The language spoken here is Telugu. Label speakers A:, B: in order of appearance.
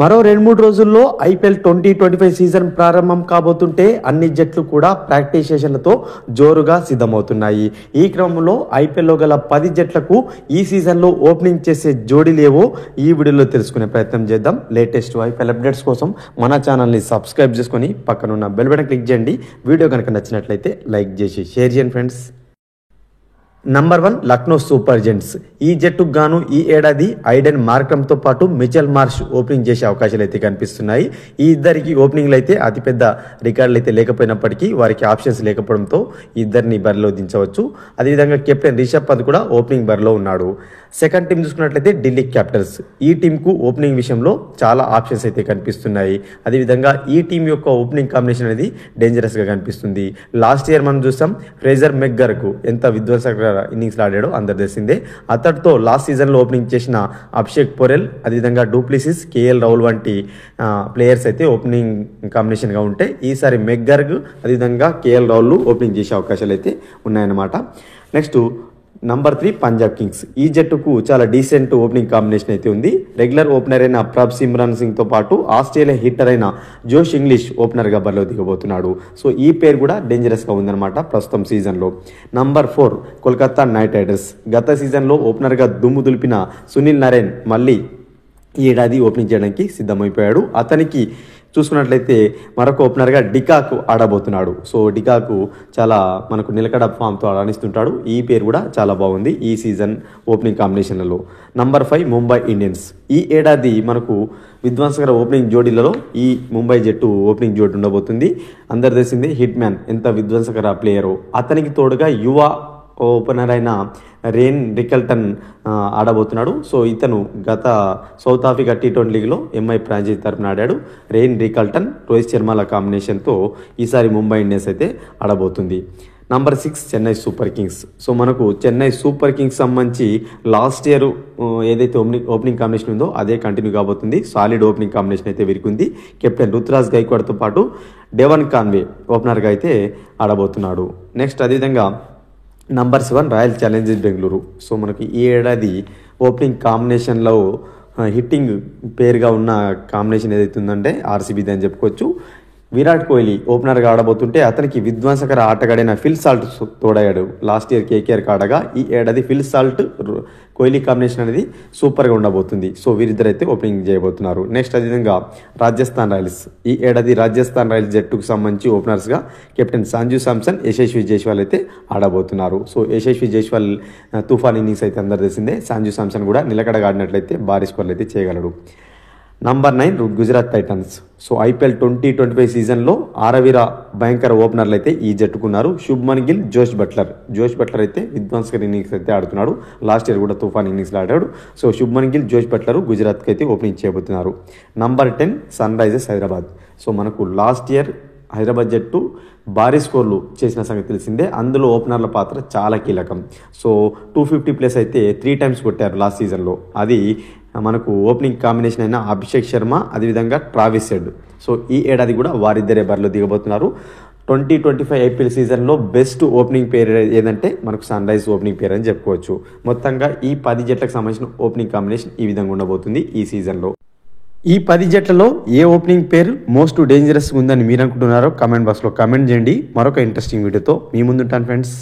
A: మరో 2-3 రోజుల్లో ఐపీఎల్ 2025 సీజన్ ప్రారంభం కాబోతుంటే అన్ని జట్లు కూడా ప్రాక్టీస్ సెషన్లతో జోరుగా సిద్ధమవుతున్నాయి. ఈ క్రమంలో ఐపీఎల్లో గల 10 జట్లకు ఈ సీజన్లో ఓపెనింగ్ చేసే జోడీలేవో ఈ వీడియోలో తెలుసుకునే ప్రయత్నం చేద్దాం. లేటెస్ట్ ఐపీఎల్ అప్డేట్స్ కోసం మన ఛానల్ని సబ్స్క్రైబ్ చేసుకొని పక్కనున్న బెల్ బటన్ క్లిక్ చేయండి. వీడియో కనుక నచ్చినట్లయితే లైక్ చేసి షేర్ చేయండి friends. Number 1 Lucknow super giants. ఈ జట్టుకు గాను ఈ ఏడాది ఐడెన్ మార్క్రమ్తో పాటు మిచెల్ మార్ష్ ఓపెనింగ్ చేసే అవకాశాలు అయితే కనిపిస్తున్నాయి. ఈ ఇద్దరికి ఓపెనింగ్లు అయితే అతిపెద్ద రికార్డులు అయితే లేకపోయినప్పటికీ వారికి ఆప్షన్స్ లేకపోవడంతో ఇద్దరిని బరిలో దించవచ్చు. అదేవిధంగా కెప్టెన్ రిషబ్ పంత్ కూడా ఓపెనింగ్ బరిలో ఉన్నాడు. సెకండ్ టీం చూసుకున్నట్లయితే ఢిల్లీ క్యాపిటల్స్. ఈ టీంకు ఓపెనింగ్ విషయంలో చాలా ఆప్షన్స్ అయితే కనిపిస్తున్నాయి. అదేవిధంగా ఈ టీం యొక్క ఓపెనింగ్ కాంబినేషన్ అనేది డేంజరస్గా కనిపిస్తుంది. లాస్ట్ ఇయర్ మనం చూసాం ఫ్రేజర్ మెగ్గర్కు ఎంత విధ్వంసకర ఇన్నింగ్స్ ఆడాడో అందరు తెలిసిందే. అతడితో లాస్ట్ సీజన్లో ఓపెనింగ్ చేసిన అభిషేక్ పొరెల్, అదేవిధంగా డూప్లిసిస్, కేఎల్ రాహుల్ వంటి ప్లేయర్స్ అయితే ఓపెనింగ్ కాంబినేషన్గా ఉంటే ఈసారి మెగ్గర్గ్ అదేవిధంగా కేఎల్ రాహుల్ ఓపెనింగ్ చేసే అవకాశాలు అయితే ఉన్నాయన్నమాట. Next number 3 Punjab Kings. ఈ జట్టుకు చాలా డీసెంట్ ఓపెనింగ్ కాంబినేషన్ అయితే ఉంది. రెగ్యులర్ ఓపెనర్ అయిన ప్రభ్ సిమ్రాన్ సింగ్తో పాటు ఆస్ట్రేలియా హిట్టర్ అయిన జోష్ ఇంగ్లీష్ ఓపెనర్గా బరిలో దిగబోతున్నాడు. సో ఈ పేరు కూడా డేంజరస్గా ఉందన్నమాట ప్రస్తుతం సీజన్లో. Number 4 Kolkata night riders. గత సీజన్లో ఓపెనర్గా దుమ్ము దులిపిన సునీల్ నరేన్ మళ్ళీ ఈ ఏడాది ఓపెనింగ్ చేయడానికి సిద్ధమైపోయాడు. అతనికి చూసుకున్నట్లయితే మరొక ఓపెనర్గా డికాక్ ఆడబోతున్నాడు. సో డికాక్ చాలా మనకు నిలకడ ఫామ్తో ఆడనిస్తుంటాడు. ఈ పేరు కూడా చాలా బాగుంది ఈ సీజన్ ఓపెనింగ్ కాంబినేషన్లలో. Number 5 Mumbai Indians. ఈ ఏడాది మనకు విధ్వంసకర ఓపెనింగ్ జోడీలలో ఈ ముంబై జట్టు ఓపెనింగ్ జోడి ఉండబోతుంది. అందరు తెలిసిందే హిట్ మ్యాన్ ఎంత విధ్వంసకర ప్లేయరో. అతనికి తోడుగా యువ ఓపెనర్ అయిన రేన్ రికల్టన్ ఆడబోతున్నాడు. సో ఇతను గత సౌత్ ఆఫ్రికా T20 లీగ్లో ఎంఐ ఫ్రాంచైజీ తరపున ఆడాడు. రేన్ రికల్టన్, రోహిత్ శర్మల కాంబినేషన్తో ఈసారి ముంబై ఇండియన్స్ అయితే ఆడబోతుంది. Number 6 Chennai Super Kings. So మనకు చెన్నై సూపర్ కింగ్స్ సంబంధించి లాస్ట్ ఇయర్ ఏదైతే ఓపెనింగ్ కాంబినేషన్ ఉందో అదే కంటిన్యూ కాబోతుంది. సాలిడ్ ఓపెనింగ్ కాంబినేషన్ అయితే విరిగింది. కెప్టెన్ రుతురాజ్ గైక్వాడ్తో పాటు డెవన్ కాన్వే ఓపెనర్గా అయితే ఆడబోతున్నాడు. నెక్స్ట్ అదేవిధంగా number 7 royal Challengers Bengaluru. So మనకి ఈ ఏడాది ఓపెనింగ్ కాంబినేషన్లో హిట్టింగ్ పేరుగా ఉన్న కాంబినేషన్ ఏదైతే ఉందంటే ఆర్సీబీది అని చెప్పుకోవచ్చు. విరాట్ కోహ్లీ ఓపెనర్గా ఆడబోతుంటే అతనికి విధ్వంసకర ఆటగాడైన ఫిల్ సాల్ట్ తోడయ్యాడు. లాస్ట్ ఇయర్ కేకేఆర్ ఆడగా ఈ ఏడాది ఫిల్ సాల్ట్ కోహ్లీ కాంబినేషన్ అనేది సూపర్గా ఉండబోతుంది. సో వీరిద్దరైతే ఓపెనింగ్ చేయబోతున్నారు. నెక్స్ట్ అదేవిధంగా రాజస్థాన్ రాయల్స్. ఈ ఏడాది రాజస్థాన్ రాయల్స్ జట్టుకు సంబంధించి ఓపెనర్స్గా కెప్టెన్ సంజు శాంసన్, యశస్వి జైస్వాల్ అయితే ఆడబోతున్నారు. సో యశస్వి జైస్వాల్ తుఫాన్ ఇన్నింగ్స్ అయితే అందరు తెలిసిందే. సంజు శాంసన్ కూడా నిలకడగా ఆడినట్లయితే భారీ స్కోర్లు అయితే చేయగలడు. Number 9 Gujarat Titans. So IPL 2025 సీజన్లో ఆరవీర భయంకర ఓపెనర్లు అయితే ఈ జట్టుకున్నారు. శుభ్మన్ గిల్, జోష్ బట్లర్ అయితే విధ్వంసకర ఇన్నింగ్స్ అయితే ఆడుతున్నాడు. లాస్ట్ ఇయర్ కూడా తుఫాన్ ఇన్నింగ్స్లో ఆడాడు. సో శుభ్మన్ గిల్, జోష్ బట్లర్ గుజరాత్కి అయితే ఓపెనింగ్ చేయబోతున్నారు. Number 10 sunrisers Hyderabad. So మనకు లాస్ట్ ఇయర్ హైదరాబాద్ జట్టు భారీ స్కోర్లు చేసిన సంగతి తెలిసిందే. అందులో ఓపెనర్ల పాత్ర చాలా కీలకం. సో 250+ అయితే 3 times కొట్టారు లాస్ట్ సీజన్లో. అది మనకు ఓపెనింగ్ కాంబినేషన్ అయిన అభిషేక్ శర్మ, అదేవిధంగా ట్రావిస్ హెడ్. సో ఈ ఏడాది కూడా వారిద్దరే బరిలో దిగబోతున్నారు. 2025 ఐపీఎల్ సీజన్లో బెస్ట్ ఓపెనింగ్ పేరు ఏదంటే మనకు సన్ రైజ్ ఓపెనింగ్ పేరు అని చెప్పుకోవచ్చు. మొత్తంగా ఈ 10 జట్లకు సంబంధించిన ఓపెనింగ్ కాంబినేషన్ ఈ విధంగా ఉండబోతుంది ఈ సీజన్లో. ఈ 10 జట్లలో ఏ ఓపెనింగ్ పేరు మోస్ట్ డేంజరస్ ఉందని మీరు అనుకుంటున్నారో కామెంట్ బాక్స్లో కామెంట్ చేయండి. మరొక ఇంట్రెస్టింగ్ వీడియోతో మీ ముందుంటాను ఫ్రెండ్స్.